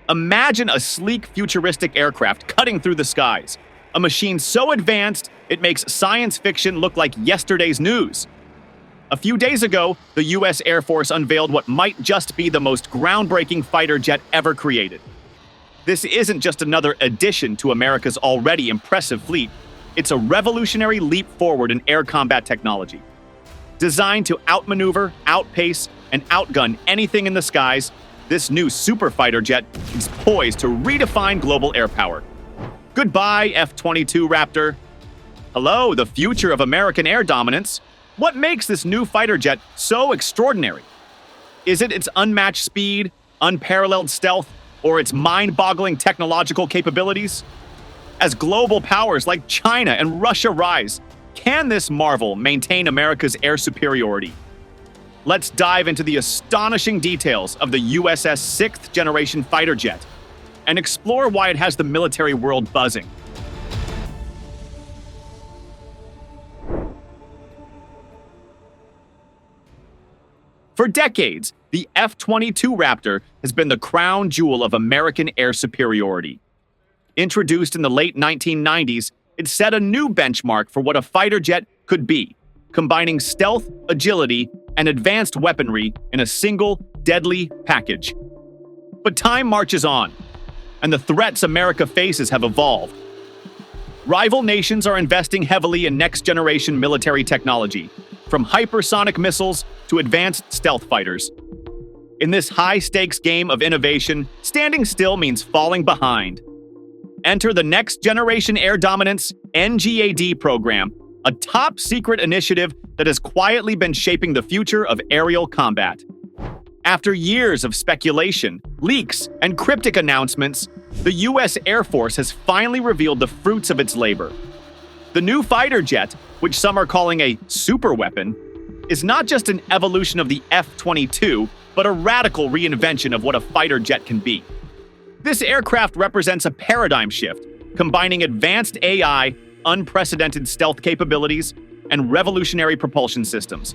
Imagine a sleek, futuristic aircraft cutting through the skies. A machine so advanced, it makes science fiction look like yesterday's news. A few days ago, the U.S. Air Force unveiled what might just be the most groundbreaking fighter jet ever created. This isn't just another addition to America's already impressive fleet. It's a revolutionary leap forward in air combat technology. Designed to outmaneuver, outpace, and outgun anything in the skies, this new super fighter jet is poised to redefine global air power. Goodbye, F-22 Raptor. Hello, the future of American air dominance. What makes this new fighter jet so extraordinary? Is it its unmatched speed, unparalleled stealth, or its mind-boggling technological capabilities? As global powers like China and Russia rise, can this marvel maintain America's air superiority? Let's dive into the astonishing details of the USS 6th generation fighter jet and explore why it has the military world buzzing. For decades, the F-22 Raptor has been the crown jewel of American air superiority. Introduced in the late 1990s, it set a new benchmark for what a fighter jet could be, combining stealth, agility, and advanced weaponry in a single, deadly package. But time marches on, and the threats America faces have evolved. Rival nations are investing heavily in next-generation military technology, from hypersonic missiles to advanced stealth fighters. In this high-stakes game of innovation, standing still means falling behind. Enter the Next Generation Air Dominance NGAD program, a top-secret initiative that has quietly been shaping the future of aerial combat. After years of speculation, leaks, and cryptic announcements, the U.S. Air Force has finally revealed the fruits of its labor. The new fighter jet, which some are calling a superweapon, is not just an evolution of the F-22, but a radical reinvention of what a fighter jet can be. This aircraft represents a paradigm shift, combining advanced AI, unprecedented stealth capabilities, and revolutionary propulsion systems.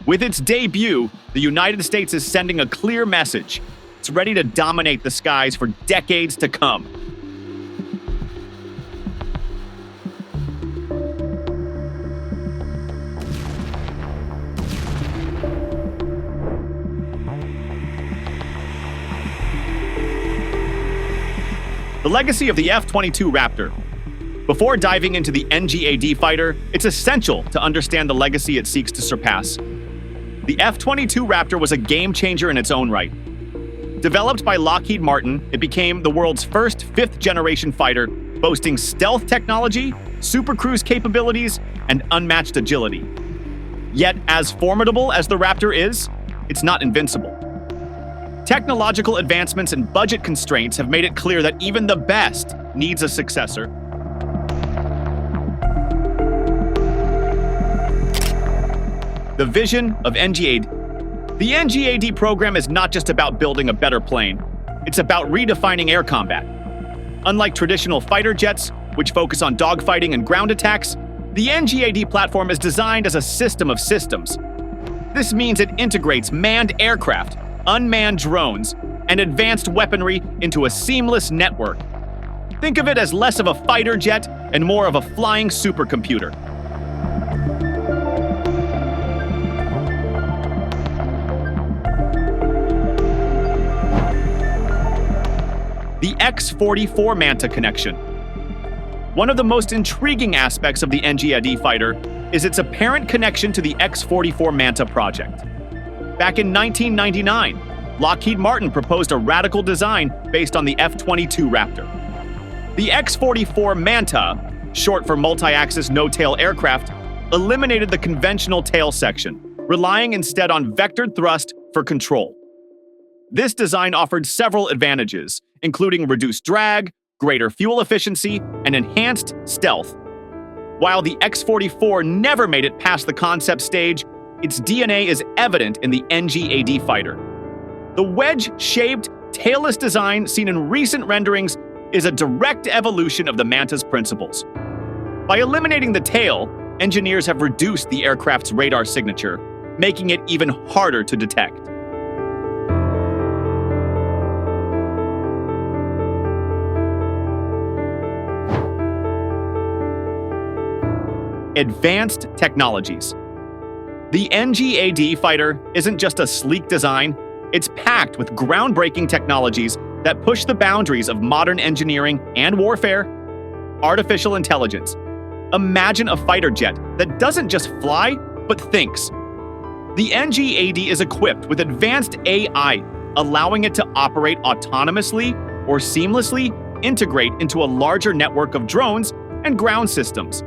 With its debut, the United States is sending a clear message. It's ready to dominate the skies for decades to come. The legacy of the F-22 Raptor. Before diving into the NGAD fighter, it's essential to understand the legacy it seeks to surpass. The F-22 Raptor was a game-changer in its own right. Developed by Lockheed Martin, it became the world's first fifth-generation fighter, boasting stealth technology, supercruise capabilities, and unmatched agility. Yet, as formidable as the Raptor is, it's not invincible. Technological advancements and budget constraints have made it clear that even the best needs a successor. The vision of NGAD. The NGAD program is not just about building a better plane. It's about redefining air combat. Unlike traditional fighter jets, which focus on dogfighting and ground attacks, the NGAD platform is designed as a system of systems. This means it integrates manned aircraft, unmanned drones, and advanced weaponry into a seamless network. Think of it as less of a fighter jet and more of a flying supercomputer. The X-44 Manta connection. One of the most intriguing aspects of the NGAD fighter is its apparent connection to the X-44 Manta project. Back in 1999, Lockheed Martin proposed a radical design based on the F-22 Raptor. The X-44 Manta, short for multi-axis no-tail aircraft, eliminated the conventional tail section, relying instead on vectored thrust for control. This design offered several advantages, including reduced drag, greater fuel efficiency, and enhanced stealth. While the X-44 never made it past the concept stage, its DNA is evident in the NGAD fighter. The wedge-shaped, tailless design seen in recent renderings is a direct evolution of the Manta's principles. By eliminating the tail, engineers have reduced the aircraft's radar signature, making it even harder to detect. Advanced technologies. The NGAD fighter isn't just a sleek design, it's packed with groundbreaking technologies that push the boundaries of modern engineering and warfare. Artificial intelligence. Imagine a fighter jet that doesn't just fly, but thinks. The NGAD is equipped with advanced AI, allowing it to operate autonomously or seamlessly integrate into a larger network of drones and ground systems.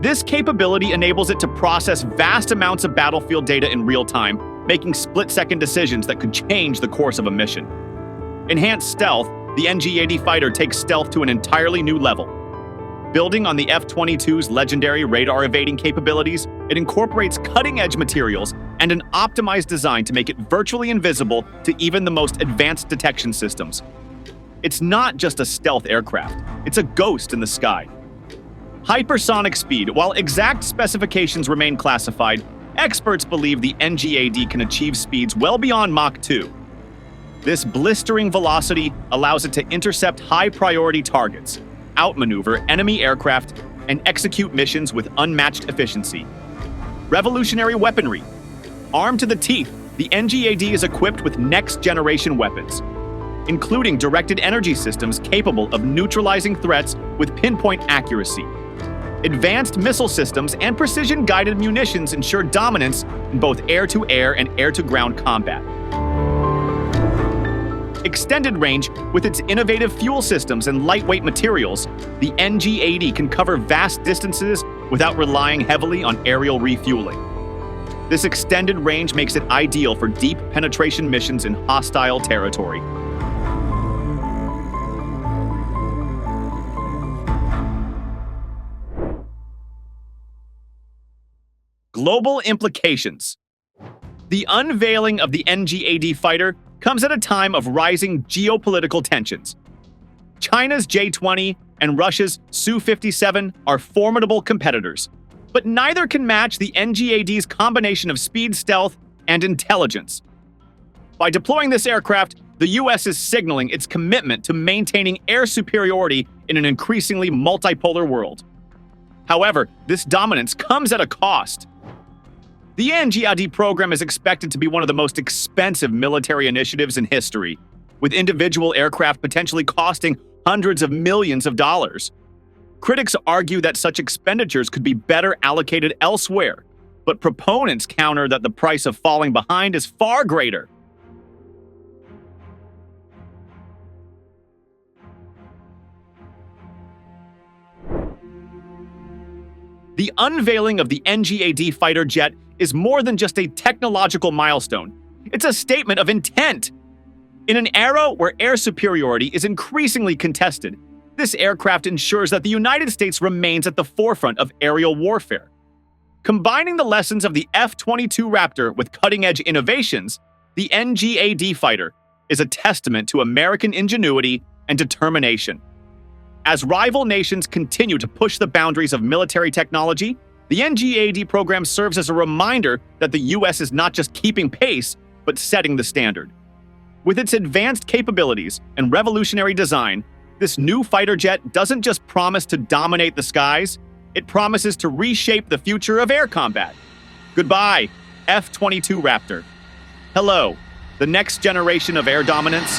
This capability enables it to process vast amounts of battlefield data in real time, making split-second decisions that could change the course of a mission. Enhanced stealth, the NGAD fighter takes stealth to an entirely new level. Building on the F-22's legendary radar-evading capabilities, it incorporates cutting-edge materials and an optimized design to make it virtually invisible to even the most advanced detection systems. It's not just a stealth aircraft, it's a ghost in the sky. Hypersonic speed. While exact specifications remain classified, experts believe the NGAD can achieve speeds well beyond Mach 2. This blistering velocity allows it to intercept high-priority targets, outmaneuver enemy aircraft, and execute missions with unmatched efficiency. Revolutionary weaponry. Armed to the teeth, the NGAD is equipped with next-generation weapons, including directed energy systems capable of neutralizing threats with pinpoint accuracy. Advanced missile systems and precision-guided munitions ensure dominance in both air-to-air and air-to-ground combat. Extended range. With its innovative fuel systems and lightweight materials, the NGAD can cover vast distances without relying heavily on aerial refueling. This extended range makes it ideal for deep penetration missions in hostile territory. Global implications. The unveiling of the NGAD fighter comes at a time of rising geopolitical tensions. China's J-20 and Russia's Su-57 are formidable competitors, but neither can match the NGAD's combination of speed, stealth, and intelligence. By deploying this aircraft, the U.S. is signaling its commitment to maintaining air superiority in an increasingly multipolar world. However, this dominance comes at a cost. The NGAD program is expected to be one of the most expensive military initiatives in history, with individual aircraft potentially costing hundreds of millions of dollars. Critics argue that such expenditures could be better allocated elsewhere, but proponents counter that the price of falling behind is far greater. The unveiling of the NGAD fighter jet is more than just a technological milestone. It's a statement of intent. In an era where air superiority is increasingly contested, this aircraft ensures that the United States remains at the forefront of aerial warfare. Combining the lessons of the F-22 Raptor with cutting-edge innovations, the NGAD fighter is a testament to American ingenuity and determination. As rival nations continue to push the boundaries of military technology, the NGAD program serves as a reminder that the U.S. is not just keeping pace, but setting the standard. With its advanced capabilities and revolutionary design, this new fighter jet doesn't just promise to dominate the skies, it promises to reshape the future of air combat. Goodbye, F-22 Raptor. Hello, the next generation of air dominance